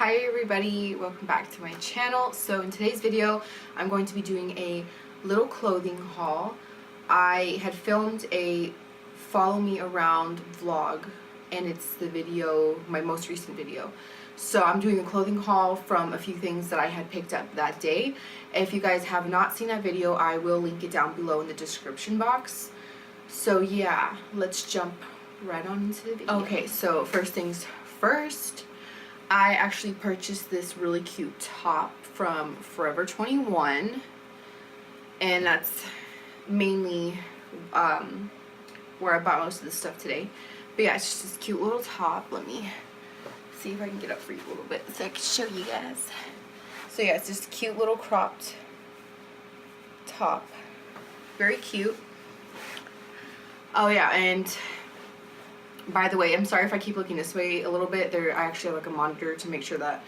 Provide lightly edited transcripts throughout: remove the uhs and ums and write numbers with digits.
Hi everybody, welcome back to my channel. So in today's video I'm going to be doing a little clothing haul. I had filmed a follow me around vlog and it's the video, my most recent video. So I'm doing a clothing haul from a few things that I had picked up that day. If you guys have not seen that video, I will link it down below in the description box. So yeah, let's jump right on into the video. Okay, so first things first, I actually purchased this really cute top from Forever 21, and that's mainly where I bought most of this stuff today. But yeah, it's just this cute little top. Let me see if I can get up for you a little bit so I can show you guys. So yeah, it's this cute little cropped top. Very cute. Oh yeah, and by the way, I'm sorry if I keep looking this way a little bit. I actually have like a monitor to make sure that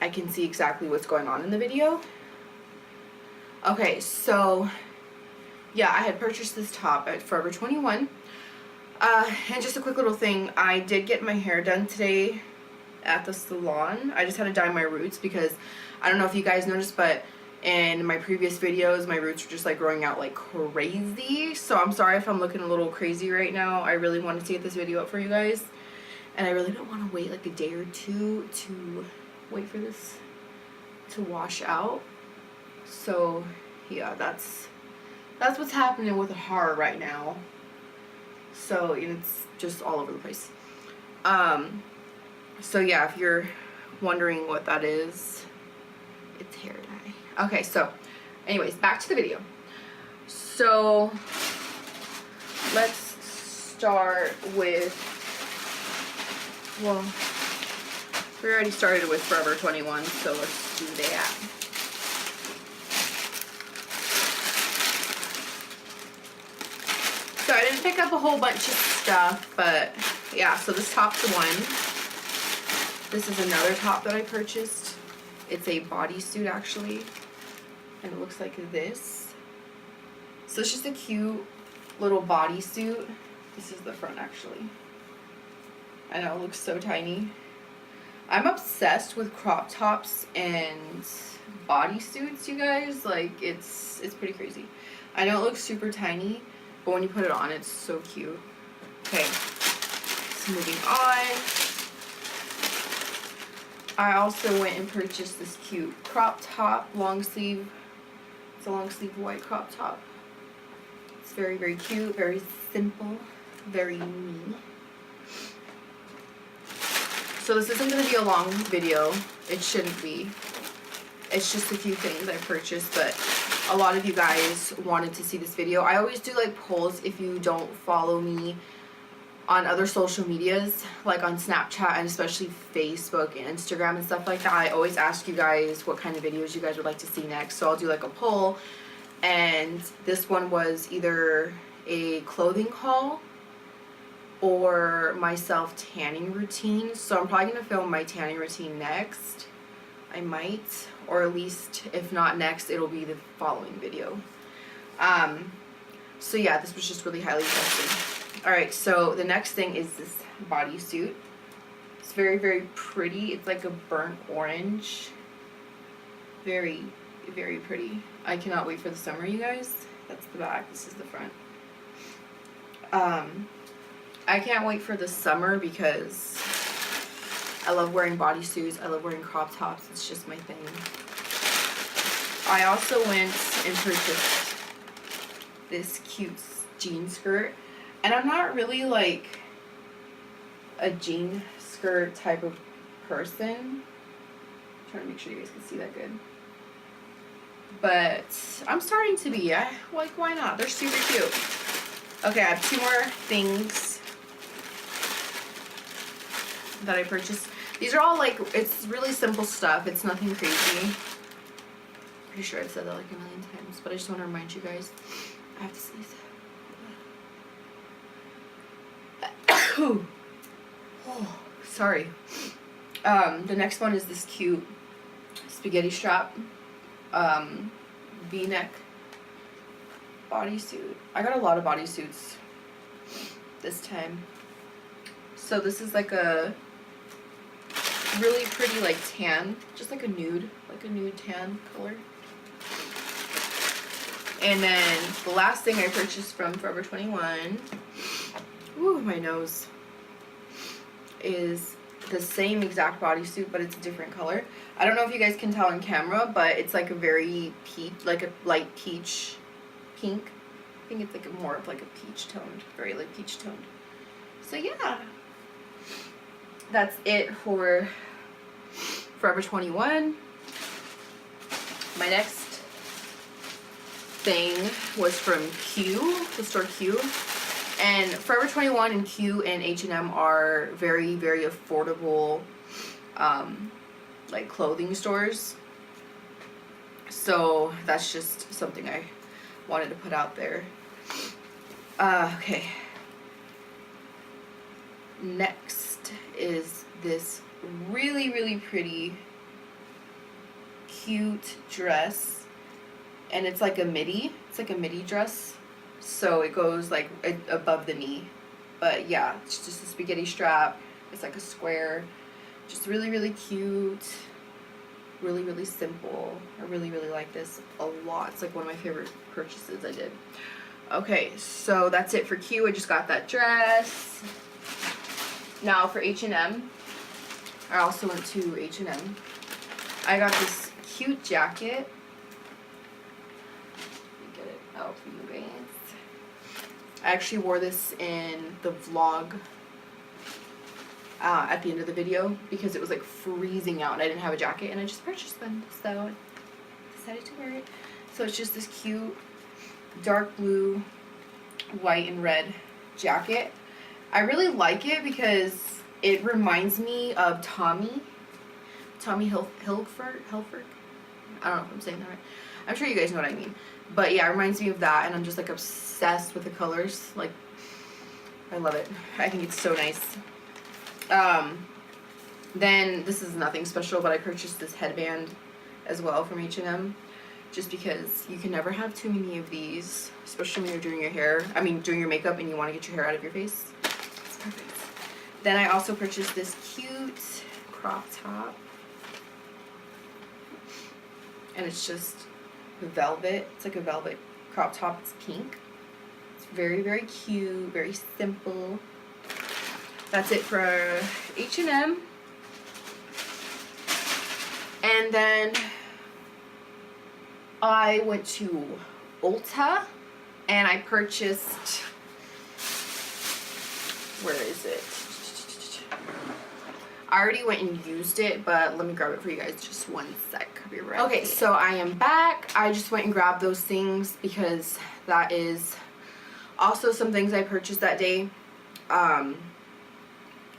I can see exactly what's going on in the video. Okay, so yeah, I had purchased this top at Forever 21. And just a quick little thing, I did get my hair done today at the salon. I just had to dye my roots because I don't know if you guys noticed, but in my previous videos my roots were just like growing out like crazy. So I'm sorry if I'm looking a little crazy right now. I really wanted to get this video up for you guys, and I really don't want to wait like a day or two to wait for this to wash out. So yeah, that's what's happening with the hair right now. So it's just all over the place. So yeah, if you're wondering what that is, it's hair dye. Okay, so anyways, back to the video. So let's start with, well, we already started with Forever 21, so let's do that. So I didn't pick up a whole bunch of stuff, but yeah, so this top's the one. This is another top that I purchased. It's a bodysuit actually, and it looks like this. So it's just a cute little bodysuit. This is the front actually. I know, it looks so tiny. I'm obsessed with crop tops and bodysuits, you guys. Like, it's pretty crazy. I know it looks super tiny, but when you put it on, it's so cute. Okay, so moving on. I also went and purchased this cute crop top, long sleeve. It's a long sleeve white crop top. It's very, very cute, very simple, very me. So this isn't going to be a long video. It shouldn't be. It's just a few things I purchased, but a lot of you guys wanted to see this video. I always do like polls if you don't follow me on other social medias, like on Snapchat and especially Facebook and Instagram and stuff like that. I always ask you guys what kind of videos you guys would like to see next. So I'll do like a poll, and this one was either a clothing haul or my self tanning routine. So I'm probably gonna film my tanning routine next. I might, or at least if not next, it'll be the following video. So yeah, this was just really highly requested. Alright, so the next thing is this bodysuit. It's very, very pretty. It's like a burnt orange. Very, very pretty. I cannot wait for the summer, you guys. That's the back. This is the front. I can't wait for the summer because I love wearing bodysuits. I love wearing crop tops. It's just my thing. I also went and purchased this cute jean skirt. And I'm not really like a jean skirt type of person. I'm trying to make sure you guys can see that good. But I'm starting to be. Like, why not? They're super cute. Okay, I have two more things that I purchased. These are all like, it's really simple stuff. It's nothing crazy. Pretty sure I've said that like a million times, but I just want to remind you guys. I have to sneeze. Oh, sorry. The next one is this cute spaghetti strap V-neck bodysuit. I got a lot of bodysuits this time. So this is like a really pretty like tan, just like a nude tan color. And then the last thing I purchased from Forever 21, ooh, my nose, is the same exact bodysuit, but it's a different color. I don't know if you guys can tell on camera, but it's like a very peach, like a light peach pink. I think it's like more of like a peach toned, very like peach toned. So yeah, that's it for Forever 21. My next thing was from Q, the store Q. And Forever 21 and Q and H&M are very, very affordable, like clothing stores. So that's just something I wanted to put out there. Okay. Next is this really, really pretty, cute dress. And it's like a midi. It's like a midi dress. So it goes like above the knee. But yeah, it's just a spaghetti strap. It's like a square. Just really, really cute. Really, really simple. I really, really like this a lot. It's like one of my favorite purchases I did. Okay, so that's it for Q. I just got that dress. Now for H&M. I also went to H&M. I got this cute jacket. Get it out for you guys. I actually wore this in the vlog at the end of the video because it was like freezing out and I didn't have a jacket and I just purchased one, so I decided to wear it. So it's just this cute dark blue, white and red jacket. I really like it because it reminds me of Tommy Hilfiger. I don't know if I'm saying that right. I'm sure you guys know what I mean. But yeah, it reminds me of that, and I'm just like obsessed with the colors. Like, I love it. I think it's so nice. Then this is nothing special, but I purchased this headband as well from H&M, just because you can never have too many of these, especially when you're doing your hair. I mean, doing your makeup and you want to get your hair out of your face. It's perfect. Then I also purchased this cute crop top, and it's just velvet. It's like a velvet crop top. It's pink. It's very, very cute, very simple. That's it for H&M. And then I went to Ulta and I purchased, where is it? I already went and used it, but let me grab it for you guys just one sec. I'll be right. Okay, so I am back. I just went and grabbed those things because that is also some things I purchased that day.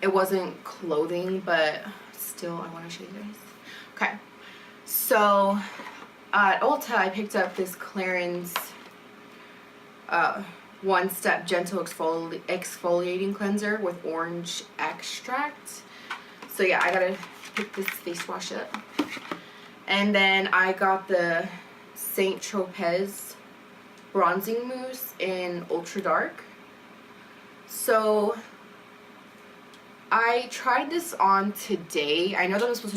It wasn't clothing, but still I want to show you guys. Okay, so at Ulta I picked up this Clarins One Step Gentle Exfoliating Cleanser with orange extract. So yeah, I gotta pick this face wash up. And then I got the Saint Tropez Bronzing Mousse in Ultra Dark. So I tried this on today. I know that I'm supposed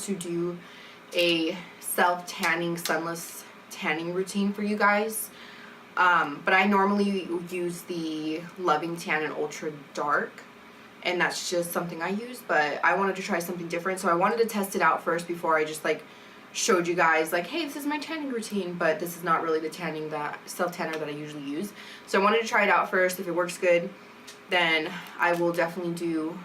to do a self-tanning, sunless tanning routine for you guys. But I normally use the Loving Tan in Ultra Dark, and that's just something I use, but I wanted to try something different, so I wanted to test it out first before I just like showed you guys like, hey, this is my tanning routine, but this is not really the self-tanner that I usually use. So I wanted to try it out first. If it works good, then I will definitely do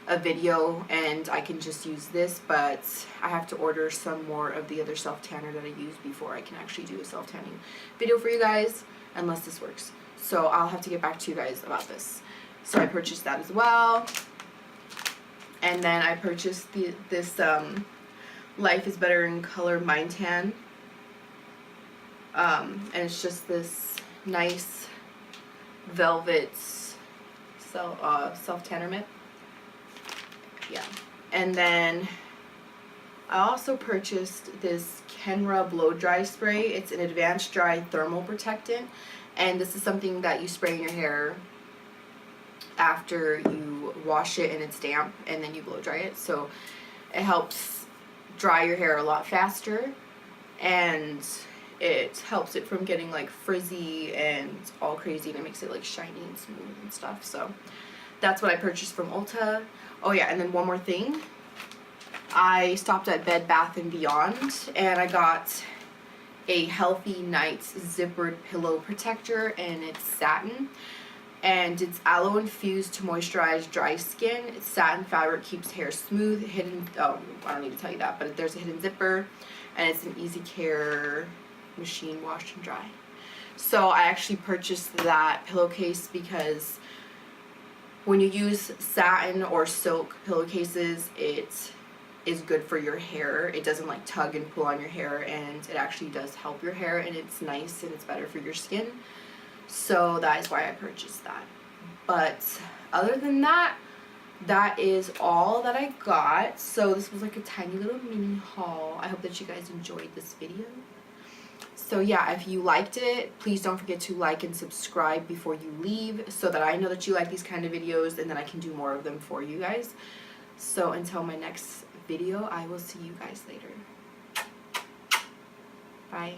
a video and I can just use this, but I have to order some more of the other self-tanner that I use before I can actually do a self-tanning video for you guys, unless this works. So I'll have to get back to you guys about this. So I purchased that as well. And then I purchased this Life is Better in Color Mind Tan. And it's just this nice velvet self-tanner mitt. Yeah. And then I also purchased this Kenra Blow Dry Spray. It's an advanced dry thermal protectant. And this is something that you spray in your hair after you wash it and it's damp, and then you blow dry it. So it helps dry your hair a lot faster, and it helps it from getting like frizzy and all crazy, and it makes it like shiny and smooth and stuff. So that's what I purchased from Ulta. Oh yeah, and then one more thing. I stopped at Bed Bath & Beyond and I got a Healthy Nights zippered pillow protector, and it's satin. And it's aloe infused to moisturize dry skin. It's satin fabric, keeps hair smooth. Hidden, oh, I don't need to tell you that, but there's a hidden zipper, and it's an easy care machine wash and dry. So I actually purchased that pillowcase because when you use satin or silk pillowcases, it is good for your hair. It doesn't like tug and pull on your hair, and it actually does help your hair, and it's nice and it's better for your skin. So that is why I purchased that. But other than that, that is all that I got. So this was like a tiny little mini haul. I hope that you guys enjoyed this video. So yeah, if you liked it, please don't forget to like and subscribe before you leave, so that I know that you like these kind of videos, and then I can do more of them for you guys. So until my next video, I will see you guys later. Bye.